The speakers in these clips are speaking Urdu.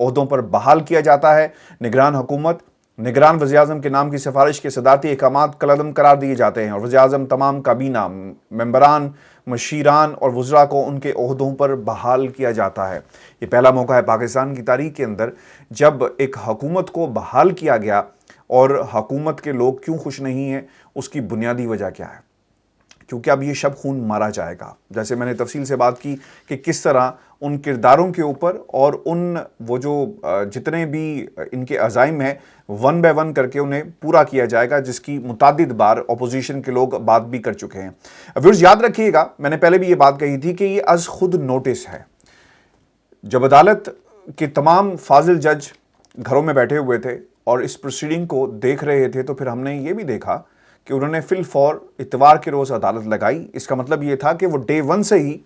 عہدوں پر بحال کیا جاتا ہے۔ نگران حکومت، نگران وزیر اعظم کے نام کی سفارش کے صدارتی احکامات کالعدم قرار دیے جاتے ہیں اور وزیر اعظم تمام کابینہ ممبران، مشیران اور وزراء کو ان کے عہدوں پر بحال کیا جاتا ہے۔ یہ پہلا موقع ہے پاکستان کی تاریخ کے اندر جب ایک حکومت کو بحال کیا گیا، اور حکومت کے لوگ کیوں خوش نہیں ہیں، اس کی بنیادی وجہ کیا ہے؟ کیونکہ اب یہ شب خون مارا جائے گا۔ جیسے میں نے تفصیل سے بات کی کہ کس طرح ان کرداروں کے اوپر اور وہ جو جتنے بھی ان کے عزائم ہیں ون بائی ون کر کے انہیں پورا کیا جائے گا، جس کی متعدد بار اپوزیشن کے لوگ بات بھی کر چکے ہیں۔ ویورز یاد رکھیے گا، میں نے پہلے بھی یہ بات کہی تھی کہ یہ از خود نوٹس ہے۔ جب عدالت کے تمام فاضل جج گھروں میں بیٹھے ہوئے تھے اور اس پروسیڈنگ کو دیکھ رہے تھے، تو پھر ہم نے یہ بھی دیکھا کہ انہوں نے فی الفور اتوار کے روز عدالت لگائی۔ اس کا مطلب یہ تھا کہ وہ ڈے ون سے ہی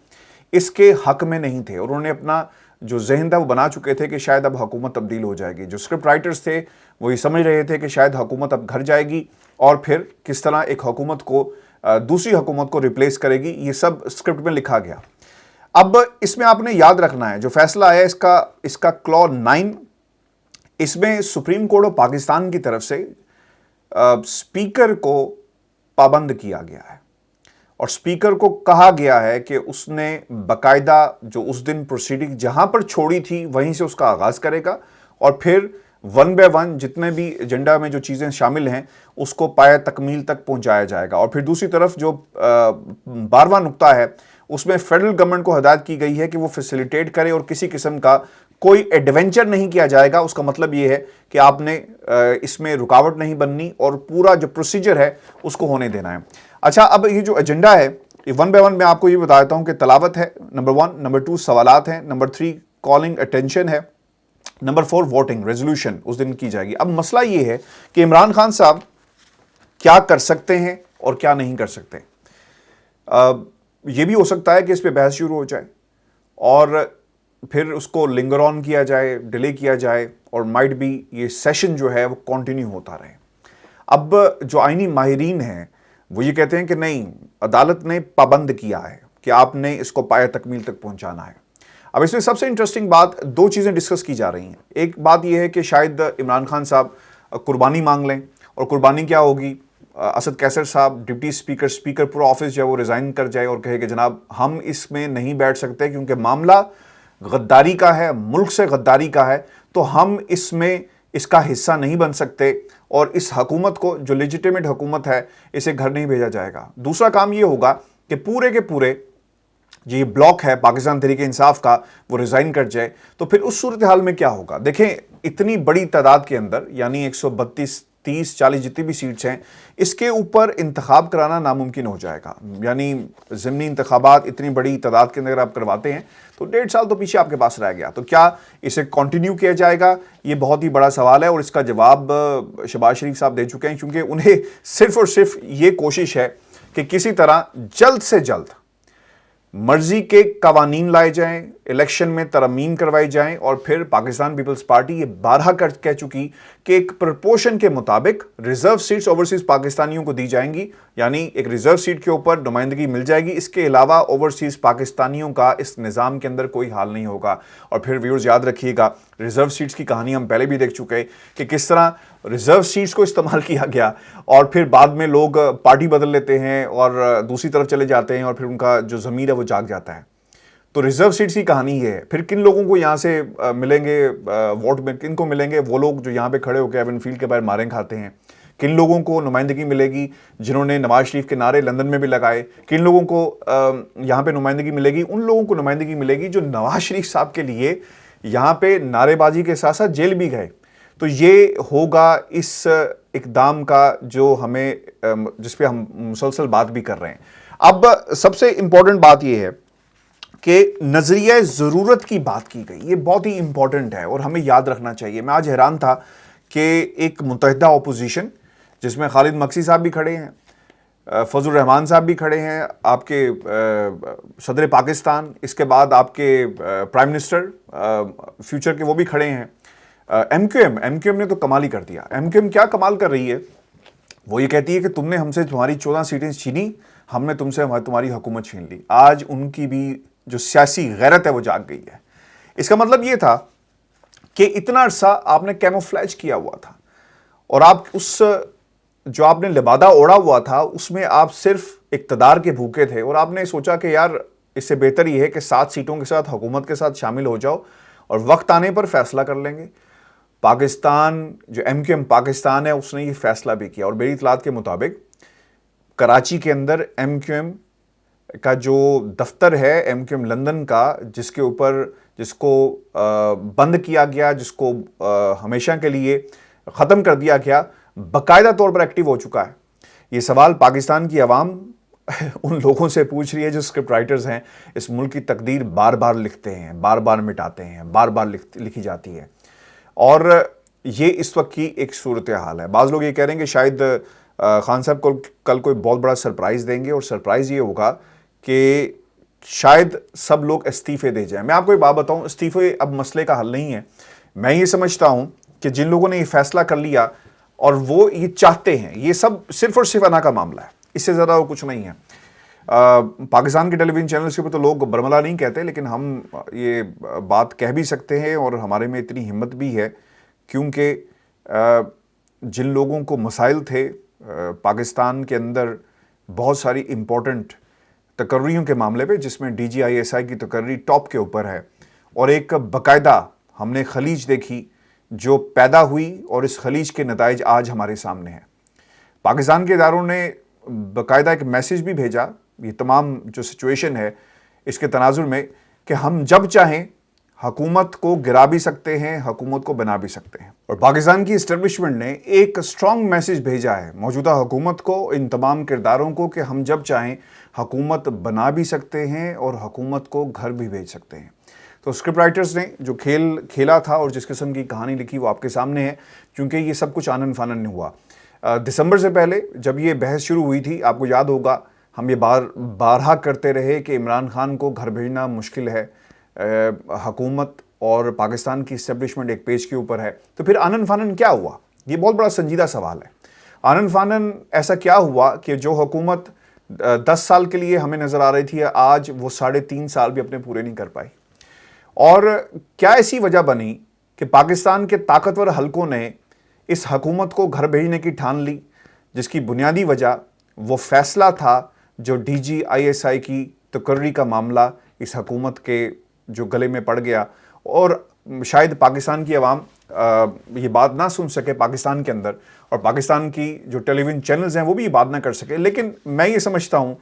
اس کے حق میں نہیں تھے، اور انہوں نے اپنا جو ذہن تھا وہ بنا چکے تھے کہ شاید اب حکومت تبدیل ہو جائے گی۔ جو اسکرپٹ رائٹرز تھے وہ یہ سمجھ رہے تھے کہ شاید حکومت اب گھر جائے گی اور پھر کس طرح ایک حکومت کو دوسری حکومت کو ریپلیس کرے گی، یہ سب اسکرپٹ میں لکھا گیا۔ اب اس میں آپ نے یاد رکھنا ہے جو فیصلہ آیا اس کا کلو 9، اس میں سپریم کورٹ آف پاکستان کی طرف سے اسپیکر کو پابند کیا گیا ہے، اور اسپیکر کو کہا گیا ہے کہ اس نے باقاعدہ جو اس دن پروسیڈنگ جہاں پر چھوڑی تھی وہیں سے اس کا آغاز کرے گا، اور پھر ون بائی ون جتنے بھی ایجنڈا میں جو چیزیں شامل ہیں اس کو پایہ تکمیل تک پہنچایا جائے گا۔ اور پھر دوسری طرف جو 12واں نقطہ ہے اس میں فیڈرل گورنمنٹ کو ہدایت کی گئی ہے کہ وہ فیسیلیٹیٹ کرے اور کسی قسم کا کوئی ایڈونچر نہیں کیا جائے گا۔ اس کا مطلب یہ ہے کہ آپ نے اس میں رکاوٹ نہیں بننی اور پورا جو پروسیجر ہے اس کو ہونے دینا ہے۔ اچھا، اب یہ جو ایجنڈا ہے یہ ون بائی ون میں آپ کو یہ بتا دیتا ہوں کہ تلاوت ہے نمبر 1، نمبر 2 سوالات ہیں، نمبر 3 کالنگ اٹینشن ہے، نمبر 4 ووٹنگ ریزولوشن اس دن کی جائے گی۔ اب مسئلہ یہ ہے کہ عمران خان صاحب کیا کر سکتے ہیں اور کیا نہیں کر سکتے۔ یہ بھی ہو سکتا ہے کہ اس پہ بحث شروع ہو جائے اور پھر اس کو لنگر آن کیا جائے، ڈیلے کیا جائے، اور مائٹ بھی یہ سیشن جو ہے وہ کنٹینیو ہوتا رہے۔ اب جو آئینی ماہرین ہیں وہ یہ کہتے ہیں کہ نہیں، عدالت نے پابند کیا ہے کہ آپ نے اس کو پایہ تکمیل تک پہنچانا ہے۔ اب اس میں سب سے انٹرسٹنگ بات، دو چیزیں ڈسکس کی جا رہی ہیں۔ ایک بات یہ ہے کہ شاید عمران خان صاحب قربانی مانگ لیں، اور قربانی کیا ہوگی؟ اسد کیسر صاحب ڈپٹی اسپیکر پورا آفس جو ہے وہ ریزائن کر جائے اور کہے کہ جناب ہم اس میں نہیں بیٹھ سکتے کیونکہ معاملہ غداری کا ہے، ملک سے غداری کا ہے، تو ہم اس میں اس کا حصہ نہیں بن سکتے، اور اس حکومت کو جو لیجیٹیمیٹ حکومت ہے اسے گھر نہیں بھیجا جائے گا۔ دوسرا کام یہ ہوگا کہ پورے کے پورے جو یہ بلاک ہے پاکستان تحریک انصاف کا وہ ریزائن کر جائے، تو پھر اس صورتحال میں کیا ہوگا؟ دیکھیں اتنی بڑی تعداد کے اندر، یعنی 132 30 40 جتنی بھی سیٹس ہیں، اس کے اوپر انتخاب کرانا ناممکن ہو جائے گا۔ یعنی ضمنی انتخابات اتنی بڑی تعداد کے اندر آپ کرواتے ہیں تو 1.5 سال تو پیچھے آپ کے پاس رہ گیا، تو کیا اسے کنٹینیو کیا جائے گا؟ یہ بہت ہی بڑا سوال ہے، اور اس کا جواب شہباز شریف صاحب دے چکے ہیں، کیونکہ انہیں صرف اور صرف یہ کوشش ہے کہ کسی طرح جلد سے جلد مرضی کے قوانین لائے جائیں، الیکشن میں ترمیم کروائی جائیں، اور پھر پاکستان پیپلز پارٹی یہ بارہا کہہ چکی کہ ایک پرپورشن کے مطابق ریزرو سیٹس اوورسیز پاکستانیوں کو دی جائیں گی، یعنی ایک ریزرو سیٹ کے اوپر نمائندگی مل جائے گی۔ اس کے علاوہ اوورسیز پاکستانیوں کا اس نظام کے اندر کوئی حال نہیں ہوگا۔ اور پھر ویورز یاد رکھیے گا، ریزرو سیٹس کی کہانی ہم پہلے بھی دیکھ چکے کہ کس طرح ریزرو سیٹس کو استعمال کیا گیا، اور پھر بعد میں لوگ پارٹی بدل لیتے ہیں اور دوسری طرف چلے جاتے ہیں، اور پھر ان کا جو ضمیر ہے وہ جاگ جاتا ہے۔ تو ریزرو سیٹس کی کہانی یہ ہے۔ پھر کن لوگوں کو یہاں سے ملیں گے ووٹ میں؟ کن کو ملیں گے؟ وہ لوگ جو یہاں پہ کھڑے ہو کے ایون فیلڈ کے باہر ماریں کھاتے ہیں۔ کن لوگوں کو نمائندگی ملے گی جنہوں نے نواز شریف کے نعرے لندن میں بھی لگائے؟ کن لوگوں کو یہاں پہ نمائندگی ملے گی؟ ان لوگوں کو نمائندگی ملے گی جو نواز شریف صاحب کے لیے یہاں پہ نعرے بازی کے ساتھ ساتھ جیل بھی گئے۔ تو یہ ہوگا اس اقدام کا جو ہمیں جس پہ ہم مسلسل بات بھی کر رہے ہیں۔ اب سب سے امپورٹنٹ بات یہ ہے کہ نظریہ ضرورت کی بات کی گئی، یہ بہت ہی امپورٹنٹ ہے اور ہمیں یاد رکھنا چاہیے۔ میں آج حیران تھا کہ ایک متحدہ اپوزیشن جس میں خالد مکسی صاحب بھی کھڑے ہیں، فضل الرحمان صاحب بھی کھڑے ہیں، آپ کے صدر پاکستان، اس کے بعد آپ کے پرائم منسٹر فیوچر کے وہ بھی کھڑے ہیں، ایم کیو ایم نے تو کمال ہی کر دیا۔ ایم کیو ایم کیا کمال کر رہی ہے؟ وہ یہ کہتی ہے کہ تم نے ہم سے تمہاری 14 سیٹیں چھینی، ہم نے تم سے تمہاری حکومت چھین لی۔ آج ان کی بھی جو سیاسی غیرت ہے وہ جاگ گئی ہے۔ اس کا مطلب یہ تھا کہ اتنا عرصہ آپ نے کیموفلیج کیا ہوا تھا اور آپ اس جو آپ نے لبادہ اوڑا ہوا تھا اس میں آپ صرف اقتدار کے بھوکے تھے، اور آپ نے سوچا کہ یار اس سے بہتر یہ ہے کہ 7 سیٹوں کے ساتھ حکومت کے ساتھ شامل ہو جاؤ اور وقت آنے پر فیصلہ کر لیں گے۔ پاکستان جو ایم کیو ایم پاکستان ہے اس نے یہ فیصلہ بھی کیا، اور میری اطلاعات کے مطابق کراچی کے اندر ایم کیو ایم کا جو دفتر ہے ایم کیو ایم لندن کا، جس کو بند کیا گیا، جس کو ہمیشہ کے لیے ختم کر دیا گیا، باقاعدہ طور پر ایکٹیو ہو چکا ہے۔ یہ سوال پاکستان کی عوام ان لوگوں سے پوچھ رہی ہے جو اسکرپٹ رائٹرز ہیں، اس ملک کی تقدیر بار بار لکھتے ہیں، بار بار مٹاتے ہیں، بار بار لکھی جاتی ہے، اور یہ اس وقت کی ایک صورتحال ہے۔ بعض لوگ یہ کہہ رہے ہیں کہ شاید خان صاحب کو کل کوئی بہت بڑا سرپرائز دیں گے، اور سرپرائز یہ ہوگا کہ شاید سب لوگ استعفے دے جائیں۔ میں آپ کو ایک بات بتاؤں، استعفے اب مسئلے کا حل نہیں ہے۔ میں یہ سمجھتا ہوں کہ جن لوگوں نے یہ فیصلہ کر لیا اور وہ یہ چاہتے ہیں، یہ سب صرف اور صرف انا کا معاملہ ہے، اس سے زیادہ اور کچھ نہیں ہے۔ پاکستان کے ٹیلی ویژن چینلز کے اوپر تو لوگ برملا نہیں کہتے، لیکن ہم یہ بات کہہ بھی سکتے ہیں، اور ہمارے میں اتنی ہمت بھی ہے، کیونکہ جن لوگوں کو مسائل تھے پاکستان کے اندر بہت ساری امپورٹنٹ تقرریوں کے معاملے پہ، جس میں D G I S I کی تقرری ٹاپ کے اوپر ہے، اور ایک باقاعدہ ہم نے خلیج دیکھی جو پیدا ہوئی، اور اس خلیج کے نتائج آج ہمارے سامنے ہیں۔ پاکستان کے اداروں نے باقاعدہ ایک میسج بھی بھیجا، یہ تمام جو سچویشن ہے اس کے تناظر میں، کہ ہم جب چاہیں حکومت کو گرا بھی سکتے ہیں، حکومت کو بنا بھی سکتے ہیں۔ اور پاکستان کی اسٹیبلشمنٹ نے ایک اسٹرانگ میسج بھیجا ہے موجودہ حکومت کو، ان تمام کرداروں کو، کہ ہم جب چاہیں حکومت بنا بھی سکتے ہیں اور حکومت کو گھر بھی بھیج سکتے ہیں۔ تو اسکرپٹ رائٹرز نے جو کھیل کھیلا تھا اور جس قسم کی کہانی لکھی وہ آپ کے سامنے ہے، کیونکہ یہ سب کچھ آنن فانن نہیں ہوا۔ دسمبر سے پہلے جب یہ بحث شروع ہوئی تھی، آپ کو یاد ہوگا ہم یہ بارہا کرتے رہے کہ عمران خان کو گھر بھیجنا مشکل ہے، حکومت اور پاکستان کی اسٹیبلشمنٹ ایک پیج کے اوپر ہے۔ تو پھر آنن فانن کیا ہوا؟ یہ بہت بڑا سنجیدہ سوال ہے۔ آنن فانن ایسا کیا ہوا کہ جو حکومت 10 سال کے لیے ہمیں نظر آ رہی تھی، آج وہ 3.5 سال بھی اپنے پورے نہیں کر پائی؟ اور کیا ایسی وجہ بنی کہ پاکستان کے طاقتور حلقوں نے اس حکومت کو گھر بھیجنے کی ٹھان لی، جس کی بنیادی وجہ وہ فیصلہ تھا جو D G I S I کی تقرری کا معاملہ اس حکومت کے جو گلے میں پڑ گیا، اور شاید پاکستان کی عوام یہ بات نہ سن سکے پاکستان کے اندر، اور پاکستان کی جو ٹیلی ویژن چینلز ہیں وہ بھی یہ بات نہ کر سکے۔ لیکن میں یہ سمجھتا ہوں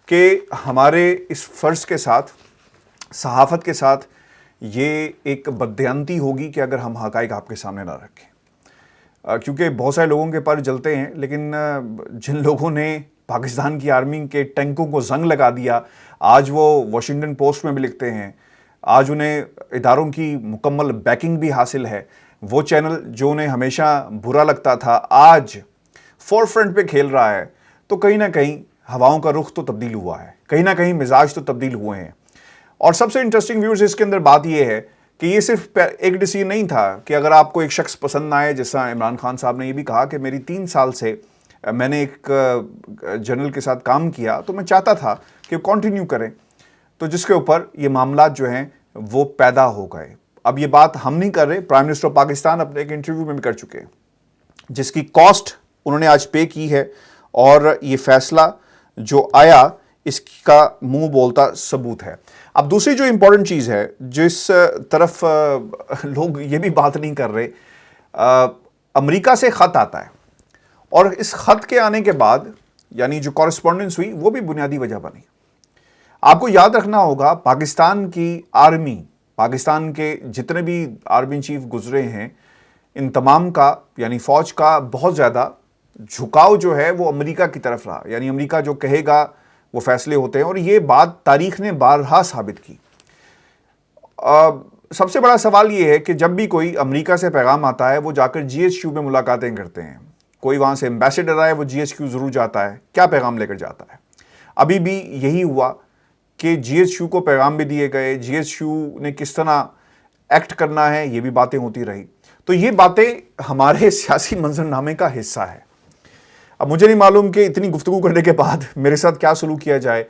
کہ ہمارے اس فرض کے ساتھ، صحافت کے ساتھ، یہ ایک بددیانتی ہوگی کہ اگر ہم حقائق آپ کے سامنے نہ رکھیں، کیونکہ بہت سارے لوگوں کے پر جلتے ہیں، لیکن جن لوگوں نے پاکستان کی آرمی کے ٹینکوں کو زنگ لگا دیا، آج وہ واشنگٹن پوسٹ میں بھی لکھتے ہیں، آج انہیں اداروں کی مکمل بیکنگ بھی حاصل ہے، وہ چینل جو انہیں ہمیشہ برا لگتا تھا آج فور فرنٹ پہ کھیل رہا ہے، تو کہیں نہ کہیں ہواؤں کا رخ تو تبدیل ہوا ہے، کہیں نہ کہیں مزاج تو تبدیل ہوئے ہیں۔ اور سب سے انٹرسٹنگ ویورز اس کے اندر بات یہ ہے کہ یہ صرف ایک ڈیسیژن نہیں تھا کہ اگر آپ کو ایک شخص پسند نہ آئے، جیسا عمران خان صاحب نے یہ بھی کہا کہ میری 3 سال سے میں نے ایک جنرل کے ساتھ کام کیا تو میں چاہتا تھا کہ کنٹینیو کریں، تو جس کے اوپر یہ معاملات جو ہیں وہ پیدا ہو گئے۔ اب یہ بات ہم نہیں کر رہے، پرائم منسٹر آف پاکستان اپنے ایک انٹرویو میں بھی کر چکے ہیں، جس کی کاسٹ انہوں نے آج پے کی ہے، اور یہ فیصلہ جو آیا اس کا منہ بولتا ثبوت ہے۔ اب دوسری جو امپورٹنٹ چیز ہے جس طرف لوگ یہ بھی بات نہیں کر رہے، امریکہ سے خط آتا ہے، اور اس خط کے آنے کے بعد یعنی جو کورسپونڈنس ہوئی وہ بھی بنیادی وجہ بنی۔ آپ کو یاد رکھنا ہوگا پاکستان کی آرمی، پاکستان کے جتنے بھی آرمی چیف گزرے ہیں، ان تمام کا یعنی فوج کا بہت زیادہ جھکاؤ جو ہے وہ امریکہ کی طرف رہا، یعنی امریکہ جو کہے گا وہ فیصلے ہوتے ہیں، اور یہ بات تاریخ نے بارہا ثابت کی۔ سب سے بڑا سوال یہ ہے کہ جب بھی کوئی امریکہ سے پیغام آتا ہے وہ جا کر جی ایچ کیو میں ملاقاتیں کرتے ہیں، کوئی وہاں سے ایمبیسڈر آئے وہ جی ایچ کیو ضرور جاتا ہے، کیا پیغام لے کر جاتا ہے؟ ابھی بھی یہی ہوا کہ جی ایچ کیو کو پیغام بھی دیے گئے، جی ایچ کیو نے کس طرح ایکٹ کرنا ہے یہ بھی باتیں ہوتی رہی۔ تو یہ باتیں ہمارے سیاسی منظرنامے کا حصہ ہے۔ اب مجھے نہیں معلوم کہ اتنی گفتگو کرنے کے بعد میرے ساتھ کیا سلوک کیا جائے،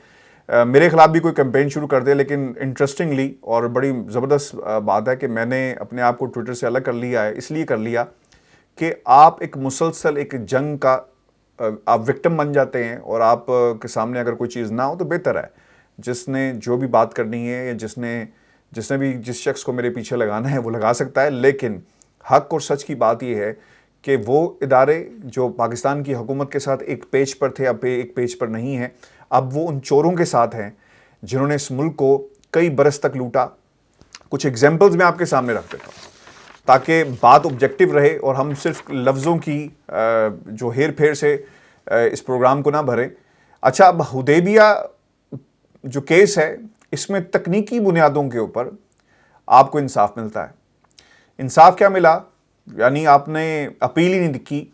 میرے خلاف بھی کوئی کیمپین شروع کر دے. لیکن انٹرسٹنگلی اور بڑی زبردست بات ہے کہ میں نے اپنے آپ کو ٹویٹر سے الگ کر لیا ہے. اس لیے کر لیا کہ آپ ایک مسلسل ایک جنگ کا آپ وکٹم بن جاتے ہیں, اور آپ کے سامنے اگر کوئی چیز نہ ہو تو بہتر ہے. جس نے جو بھی بات کرنی ہے یا جس نے بھی جس شخص کو میرے پیچھے لگانا ہے وہ لگا سکتا ہے. لیکن حق اور سچ کی بات یہ ہے کہ وہ ادارے جو پاکستان کی حکومت کے ساتھ ایک پیج پر تھے اب ایک پیج پر نہیں ہیں. اب وہ ان چوروں کے ساتھ ہیں جنہوں نے اس ملک کو کئی برس تک لوٹا. کچھ ایگزامپلز میں آپ کے سامنے رکھ دیتا ہوں تاکہ بات آبجیکٹو رہے اور ہم صرف لفظوں کی جو ہیر پھیر سے اس پروگرام کو نہ بھریں. اچھا, اب حدیبیہ جو کیس ہے اس میں تکنیکی بنیادوں کے اوپر آپ کو انصاف ملتا ہے. انصاف کیا ملا؟ یعنی آپ نے اپیل ہی نہیں دکھی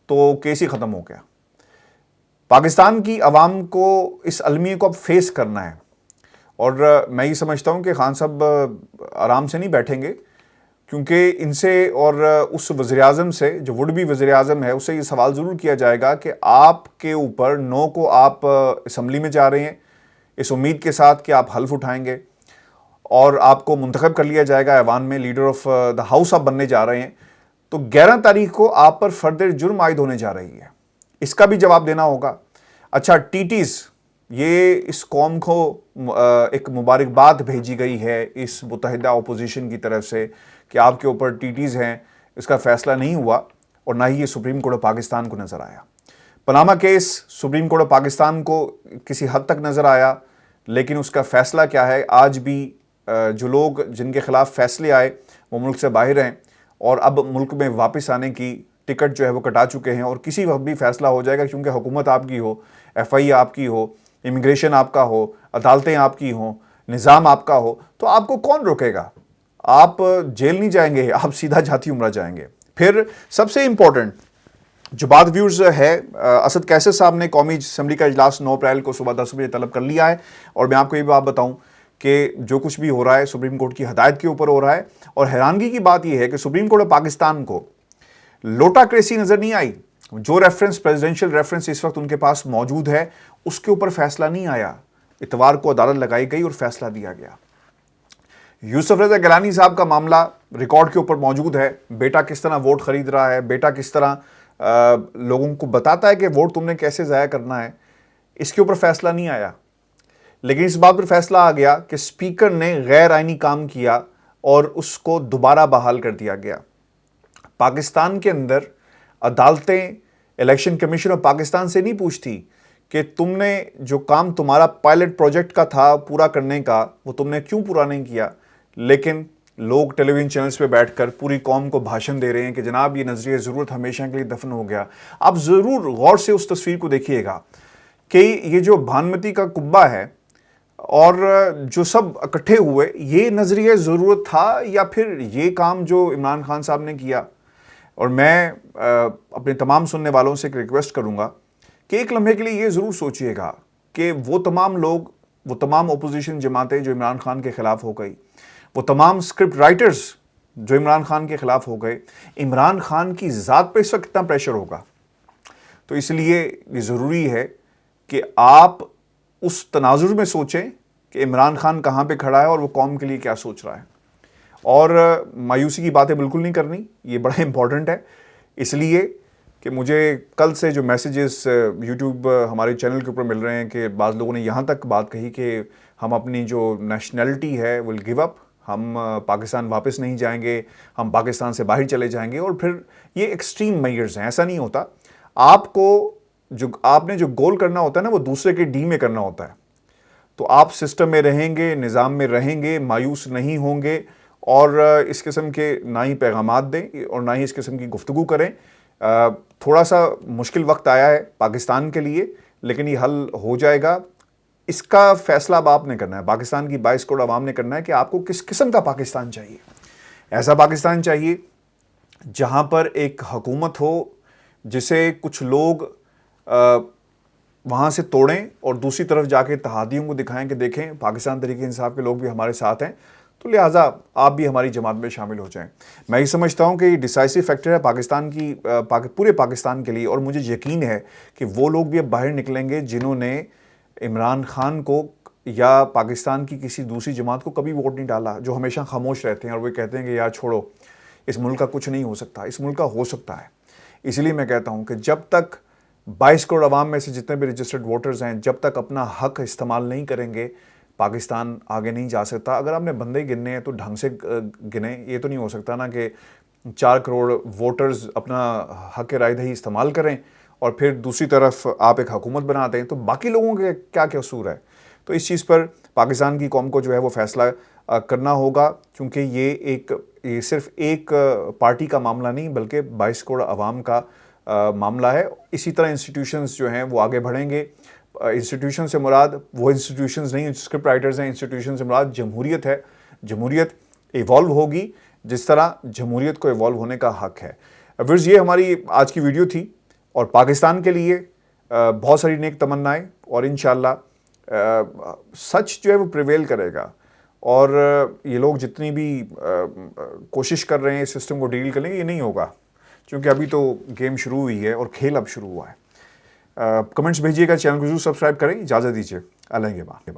تو کیس ہی ختم ہو گیا. پاکستان کی عوام کو اس المیہ کو اب فیس کرنا ہے, اور میں یہ سمجھتا ہوں کہ خان صاحب آرام سے نہیں بیٹھیں گے, کیونکہ ان سے اور اس وزیر اعظم سے جو وڈ بی وزیر اعظم ہے اس سے یہ سوال ضرور کیا جائے گا کہ آپ کے اوپر 9 کو آپ اسمبلی میں جا رہے ہیں اس امید کے ساتھ کہ آپ حلف اٹھائیں گے اور آپ کو منتخب کر لیا جائے گا ایوان میں, لیڈر آف دا ہاؤس آپ بننے جا رہے ہیں, تو 11 تاریخ کو آپ پر فردر جرم عائد ہونے جا رہی ہے. اس کا بھی جواب دینا ہوگا. اچھا, ٹیٹیز, یہ اس قوم کو ایک مبارکباد بھیجی گئی ہے اس متحدہ اپوزیشن کی طرف سے کہ آپ کے اوپر ٹیٹیز ہیں. اس کا فیصلہ نہیں ہوا اور نہ ہی یہ سپریم کورٹ آف پاکستان کو نظر آیا. Panama case supreme court of Pakistan کو کسی حد تک نظر آیا, لیکن اس کا فیصلہ کیا ہے؟ آج بھی جو لوگ جن کے خلاف فیصلے آئے وہ ملک سے باہر ہیں اور اب ملک میں واپس آنے کی ٹکٹ جو ہے وہ کٹا چکے ہیں, اور کسی وقت بھی فیصلہ ہو جائے گا, کیونکہ حکومت آپ کی ہو, ایف آئی آپ کی ہو, امیگریشن آپ کا ہو, عدالتیں آپ کی ہوں, نظام آپ کا ہو, تو آپ کو کون روکے گا؟ آپ جیل نہیں جائیں گے, آپ سیدھا جاتی عمرہ جائیں گے. پھر سب سے امپورٹنٹ جو بات ویورز ہے, اسد کیسر صاحب نے قومی اسمبلی کا اجلاس 9 اپریل کو صبح 10 بجے طلب کر لیا ہے, اور میں آپ کو یہ بات بتاؤں کہ جو کچھ بھی ہو رہا ہے سپریم کورٹ کی ہدایت کے اوپر ہو رہا ہے. اور حیرانگی کی بات یہ ہے کہ سپریم کورٹ آف پاکستان کو لوٹاکریسی نظر نہیں آئی. جو ریفرنس پریزیڈنشیل ریفرنس اس وقت ان کے پاس موجود ہے اس کے اوپر فیصلہ نہیں آیا. اتوار کو عدالت لگائی گئی اور فیصلہ دیا گیا. یوسف رضا گیلانی صاحب کا معاملہ ریکارڈ کے اوپر موجود ہے. بیٹا کس طرح ووٹ خرید رہا ہے, بیٹا کس طرح لوگوں کو بتاتا ہے کہ ووٹ تم نے کیسے ضائع کرنا ہے, اس کے اوپر فیصلہ نہیں آیا. لیکن اس بات پر فیصلہ آ گیا کہ اسپیکر نے غیر آئینی کام کیا اور اس کو دوبارہ بحال کر دیا گیا. پاکستان کے اندر عدالتیں الیکشن کمیشن آف پاکستان سے نہیں پوچھتی کہ تم نے جو کام تمہارا پائلٹ پروجیکٹ کا تھا پورا کرنے کا وہ تم نے کیوں پورا نہیں کیا, لیکن لوگ ٹیلی ویژن چینلز پہ بیٹھ کر پوری قوم کو بھاشن دے رہے ہیں کہ جناب یہ نظریہ ضرورت ہمیشہ کے لیے دفن ہو گیا. آپ ضرور غور سے اس تصویر کو دیکھیے گا کہ یہ جو بھانمتی کا قبہ ہے اور جو سب اکٹھے ہوئے, یہ نظریہ ضرورت تھا یا پھر یہ کام جو عمران خان صاحب نے کیا؟ اور میں اپنے تمام سننے والوں سے ایک ریکویسٹ کروں گا کہ ایک لمحے کے لیے یہ ضرور سوچئے گا کہ وہ تمام لوگ, وہ تمام اپوزیشن جماعتیں جو عمران خان کے خلاف ہو گئی, وہ تمام اسکرپٹ رائٹرز جو عمران خان کے خلاف ہو گئے, عمران خان کی ذات پہ اس وقت کتنا پریشر ہوگا. تو اس لیے یہ ضروری ہے کہ آپ اس تناظر میں سوچیں کہ عمران خان کہاں پہ کھڑا ہے اور وہ قوم کے لیے کیا سوچ رہا ہے. اور مایوسی کی باتیں بالکل نہیں کرنی, یہ بڑا امپورٹنٹ ہے. اس لیے کہ مجھے کل سے جو میسیجز یوٹیوب ہمارے چینل کے اوپر مل رہے ہیں کہ بعض لوگوں نے یہاں تک بات کہی کہ ہم اپنی جو نیشنلٹی ہے ول گیو اپ, ہم پاکستان واپس نہیں جائیں گے, ہم پاکستان سے باہر چلے جائیں گے. اور پھر یہ ایکسٹریم میئرز ہیں, ایسا نہیں ہوتا. آپ نے جو گول کرنا ہوتا ہے نا وہ دوسرے کے ڈی میں کرنا ہوتا ہے. تو آپ سسٹم میں رہیں گے, نظام میں رہیں گے, مایوس نہیں ہوں گے اور اس قسم کے نہ ہی پیغامات دیں اور نہ ہی اس قسم کی گفتگو کریں. تھوڑا سا مشکل وقت آیا ہے پاکستان کے لیے, لیکن یہ حل ہو جائے گا. اس کا فیصلہ اب آپ نے کرنا ہے, پاکستان کی 22 کروڑ عوام نے کرنا ہے کہ آپ کو کس قسم کا پاکستان چاہیے. ایسا پاکستان چاہیے جہاں پر ایک حکومت ہو جسے کچھ لوگ وہاں سے توڑیں اور دوسری طرف جا کے اتحادیوں کو دکھائیں کہ دیکھیں پاکستان تحریک انصاف کے لوگ بھی ہمارے ساتھ ہیں, تو لہٰذا آپ بھی ہماری جماعت میں شامل ہو جائیں. میں یہ سمجھتا ہوں کہ یہ ڈیسائسو فیکٹر ہے پاکستان کی, پورے پاکستان کے لیے, اور مجھے یقین ہے کہ وہ لوگ بھی اب باہر نکلیں گے جنہوں نے عمران خان کو یا پاکستان کی کسی دوسری جماعت کو کبھی ووٹ نہیں ڈالا، جو ہمیشہ خاموش رہتے ہیں اور وہ کہتے ہیں کہ یار چھوڑو، اس ملک کا کچھ نہیں ہو سکتا. اس ملک کا ہو سکتا ہے. اسی لیے میں کہتا ہوں کہ جب تک 22 کروڑ عوام میں سے جتنے بھی رجسٹرڈ ووٹرز ہیں، جب تک اپنا حق استعمال نہیں کریں گے، پاکستان آگے نہیں جا سکتا. اگر آپ نے بندے گننے ہیں تو ڈھنگ سے گنیں. یہ تو نہیں ہو سکتا نا کہ 4 کروڑ ووٹرز اپنا حق رائے دہی استعمال کریں اور پھر دوسری طرف آپ ایک حکومت بناتے ہیں، تو باقی لوگوں کے کیا قصور ہے؟ تو اس چیز پر پاکستان کی قوم کو جو ہے وہ فیصلہ کرنا ہوگا، کیونکہ یہ صرف ایک پارٹی کا معاملہ نہیں بلکہ 22 کروڑ عوام کا معاملہ ہے. اسی طرح انسٹیٹیوشنز جو ہیں وہ آگے بڑھیں گے. انسٹیٹیوشن سے مراد وہ انسٹیٹیوشنز نہیں اسکرپٹ رائٹرز ہیں. انسٹیٹیوشن سے مراد جمہوریت ہے. جمہوریت ایوالو ہوگی جس طرح جمہوریت کو ایوالو ہونے کا حق ہے. ورز یہ ہماری آج کی ویڈیو تھی، اور پاکستان کے لیے بہت ساری نیک تمنائیں، اور انشاءاللہ سچ جو ہے وہ پریویل کرے گا. اور یہ لوگ جتنی بھی کوشش کر رہے ہیں اس سسٹم کو ڈیل کرنے کی، یہ نہیں ہوگا، کیونکہ ابھی تو گیم شروع ہوئی ہے اور کھیل اب شروع ہوا ہے. کمنٹس بھیجیے گا، چینل کو ضرور سبسکرائب کریں. اجازت دیجیے. اللہ کے بعد.